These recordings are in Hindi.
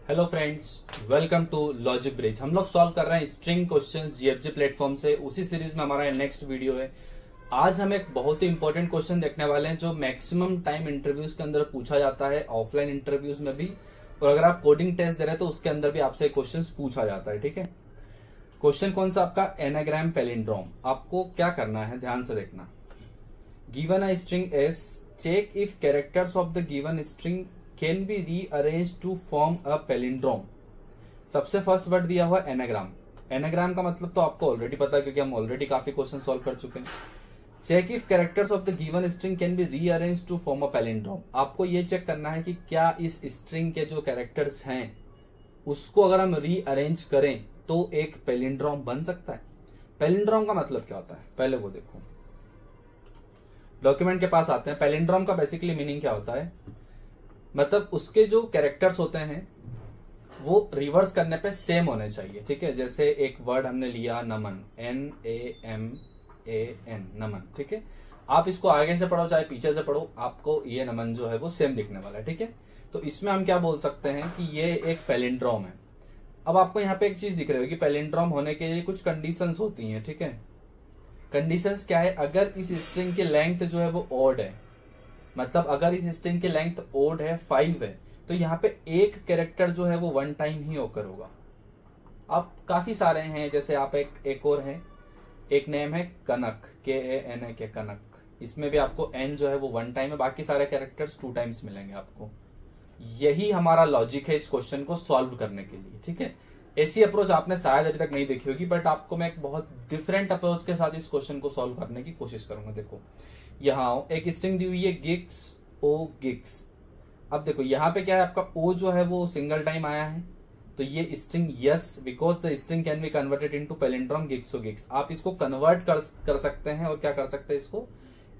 Hello friends, welcome to logic bridge. हम लोग सॉल्व कर रहे हैं स्ट्रिंग क्वेश्चंस जीएफजी प्लेटफॉर्म से। उसी सीरीज में हमारा नेक्स्ट वीडियो है। आज हम एक बहुत ही इंपॉर्टेंट क्वेश्चन देखने वाले हैं जो मैक्सिमम टाइम इंटरव्यूज के अंदर पूछा जाता है, ऑफलाइन इंटरव्यूज में भी, और अगर आप कोडिंग टेस्ट दे रहे हैं तो उसके अंदर भी आपसे क्वेश्चन पूछा जाता है। ठीक है, क्वेश्चन कौन सा? आपका एनाग्राम पैलिंड्रोम। आपको क्या करना है, ध्यान से देखना। Given a string S, check if characters of the given string can be rearranged to form a palindrome. सबसे फर्स्ट वर्ड दिया हुआ एनाग्राम। एनाग्राम का मतलब तो आपको ऑलरेडी पता है क्योंकि हम ऑलरेडी काफी क्वेश्चन सॉल्व कर चुके हैं। Check if characters of the given string can be rearranged to form a palindrome. आपको ये चेक करना है कि क्या इस स्ट्रिंग के जो कैरेक्टर्स हैं उसको अगर हम रीअरेंज करें तो एक पैलिंड्रोम बन सकता है। पैलिंड्रोम का मतलब क्या होता है, पहले वो देखो। डॉक्यूमेंट के पास आते हैं। पैलिंड्रोम का बेसिकली मीनिंग क्या होता है, मतलब उसके जो कैरेक्टर्स होते हैं वो रिवर्स करने पे सेम होने चाहिए। ठीक है, जैसे एक वर्ड हमने लिया नमन, NAMAN, नमन। ठीक है, आप इसको आगे से पढ़ो चाहे पीछे से पढ़ो, आपको ये नमन जो है वो सेम दिखने वाला है। ठीक है, तो इसमें हम क्या बोल सकते हैं कि ये एक पैलिंड्रोम है। अब आपको यहाँ पे एक चीज दिख रही होगी, पैलिंड्रोम होने के लिए कुछ कंडीशंस होती हैं। ठीक है, कंडीशंस क्या है? अगर इस स्ट्रिंग की लेंथ जो है वो ऑड है, मतलब अगर इस स्ट्रिंग की लेंथ ओड है 5 है, तो यहाँ पे एक कैरेक्टर जो है वो वन टाइम ही ओकर होगा। अब काफी सारे हैं, जैसे आप एक और है, एक नेम है कनक, KANK, कनक। इसमें भी आपको एन जो है वो वन टाइम है, बाकी सारे कैरेक्टर्स 2 टाइम्स मिलेंगे आपको। यही हमारा लॉजिक है इस क्वेश्चन को सॉल्व करने के लिए। ठीक है, ऐसी अप्रोच आपने शायद अभी तक नहीं देखी होगी, बट आपको मैं एक बहुत डिफरेंट अप्रोच के साथ इस क्वेश्चन को सॉल्व करने की कोशिश करूंगा। देखो, यहाँ एक स्ट्रिंग दी हुई है गिग्स, ओ गिग्स। अब देखो यहाँ पे क्या है, आपका ओ जो है वो सिंगल टाइम आया है, तो ये string yes, because the string can be converted into palindrome gigs o gigs. आप इसको कन्वर्ट कर सकते हैं और क्या कर सकते हैं, इसको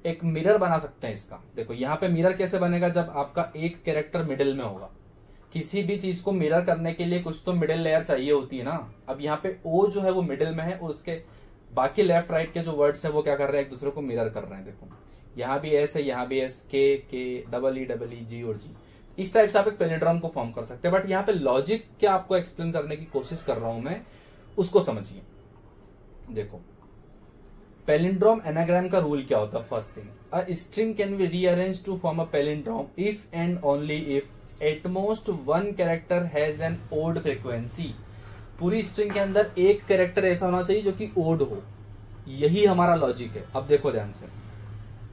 एक मिरर बना सकते हैं इसका। देखो यहाँ पे मिरर कैसे बनेगा, जब आपका एक कैरेक्टर मिडिल में होगा। किसी भी चीज को मिरर करने के लिए कुछ तो मिडिल लेयर चाहिए होती है ना। अब यहाँ पे ओ जो है वो मिडिल में है और उसके बाकी लेफ्ट राइट के जो वर्ड्स है वो क्या कर रहे हैं, एक दूसरे को मिरर कर रहे हैं। देखो यहाँ भी एस है, यहाँ भी एस, के डबल ई जी और जी। इस टाइप से आप एक पैलिंड्रोम को फॉर्म कर सकते हैं। बट यहाँ पे लॉजिक क्या आपको एक्सप्लेन करने की कोशिश कर रहा हूं मैं, उसको समझिए। देखो पैलिंड्रोम एनाग्राम का रूल क्या होता है? First thing, a string can be rearranged to form a palindrome if and only if at most one character has an odd frequency. पूरी स्ट्रिंग के अंदर एक कैरेक्टर ऐसा होना चाहिए जो कि ओड हो। यही हमारा लॉजिक है। अब देखो ध्यान से,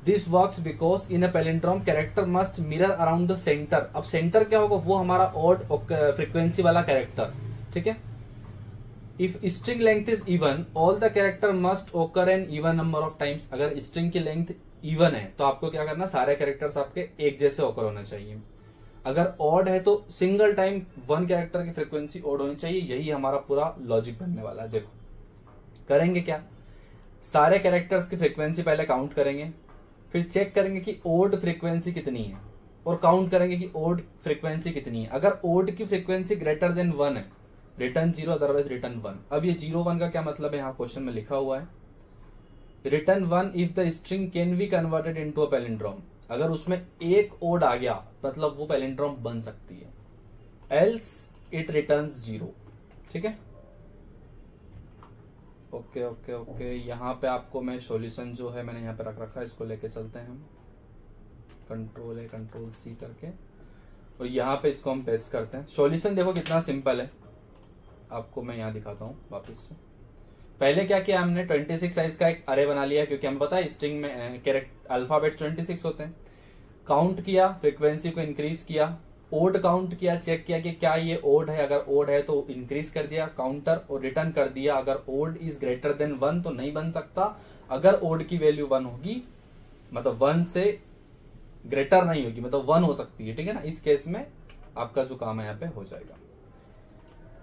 this works because in a palindrome character must mirror around the centre. अब सेंटर क्या होगा, वो हमारा ऑड फ्रीक्वेंसी वाला कैरेक्टर। ठीक है, if string length is even all the character must occur an even number of times. अगर स्ट्रिंग की लेंथ इवन है तो आपको क्या करना, सारे कैरेक्टर्स आपके एक जैसे ओकर होने चाहिए। अगर ऑड है तो सिंगल टाइम वन कैरेक्टर की फ्रीक्वेंसी ऑड होनी चाहिए। यही हमारा पूरा लॉजिक बनने वाला है। देखो करेंगे क्या, सारे कैरेक्टर्स की फ्रीक्वेंसी पहले काउंट करेंगे, फिर चेक करेंगे कि ओड फ्रीक्वेंसी कितनी है और काउंट करेंगे कि ओड फ्रीक्वेंसी कितनी है। अगर ओड की फ्रीक्वेंसी ग्रेटर देन 1 है, रिटर्न 0, अदरवाइज रिटर्न 1। अब ये 0 1 का क्या मतलब है, यहाँ क्वेश्चन में लिखा हुआ है return 1 if the string can be converted into a palindrome. अगर उसमें एक ओड आ गया मतलब वो पैलिंड्रोम बन सकती है, एल्स इट रिटर्न्स 0। ठीक है, ओके ओके ओके। यहाँ पे आपको मैं सॉल्यूशन जो है मैंने यहाँ पे रख रखा है, इसको लेके चलते हैं हम। कंट्रोल A कंट्रोल C करके, और यहाँ पे इसको हम पेस्ट करते हैं। सॉल्यूशन देखो कितना सिंपल है, आपको मैं यहाँ दिखाता हूँ वापस से। पहले क्या किया हमने, 26 साइज का एक अरे बना लिया, क्योंकि हमें पता है स्ट्रिंग में अल्फाबेट 26 होते हैं। काउंट किया, फ्रीक्वेंसी को इंक्रीज किया, ओड काउंट किया, चेक किया कि क्या ये ओड है। अगर ओड है तो इंक्रीज कर दिया काउंटर और रिटर्न कर दिया। अगर ओड इज ग्रेटर देन 1 तो नहीं बन सकता। अगर ओड की वैल्यू 1 होगी, मतलब 1 से ग्रेटर नहीं होगी, मतलब 1 हो सकती है। ठीक है ना, इस केस में आपका जो काम है यहाँ पे हो जाएगा।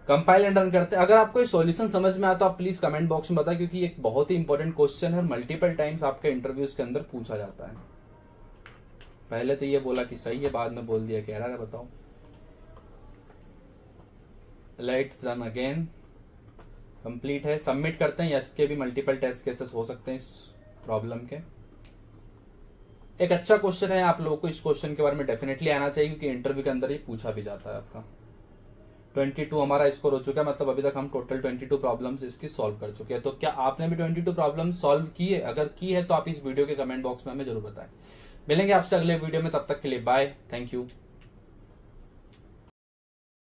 कंपाइल एंड रन करते हैं। अगर आपको ये सॉल्यूशन समझ में आया तो आप प्लीज कमेंट बॉक्स में बताएं, क्योंकि एक बहुत ही इंपॉर्टेंट क्वेश्चन है, मल्टीपल टाइम्स आपके इंटरव्यूज के अंदर पूछा जाता है। पहले तो ये बोला कि सही है, बाद में बोल दिया कि एरर है। बताओ, लेट्स रन अगेन। कंप्लीट है, सबमिट करते हैं। यस के भी मल्टीपल टेस्ट केसेस हो सकते हैं इस प्रॉब्लम के। एक अच्छा क्वेश्चन है, आप लोगों को इस क्वेश्चन के बारे में डेफिनेटली आना चाहिए, क्योंकि इंटरव्यू के अंदर ये पूछा भी जाता है आपका। 22 हमारा स्कोर हो चुका है, मतलब अभी तक हम टोटल 22 प्रॉब्लम्स इसकी सॉल्व कर चुके हैं। तो क्या आपने भी 22 प्रॉब्लम सॉल्व की है? अगर की है तो आप इस वीडियो के कमेंट बॉक्स में हमें जरूर बताएं। मिलेंगे आपसे अगले वीडियो में, तब तक के लिए बाय, थैंक यू।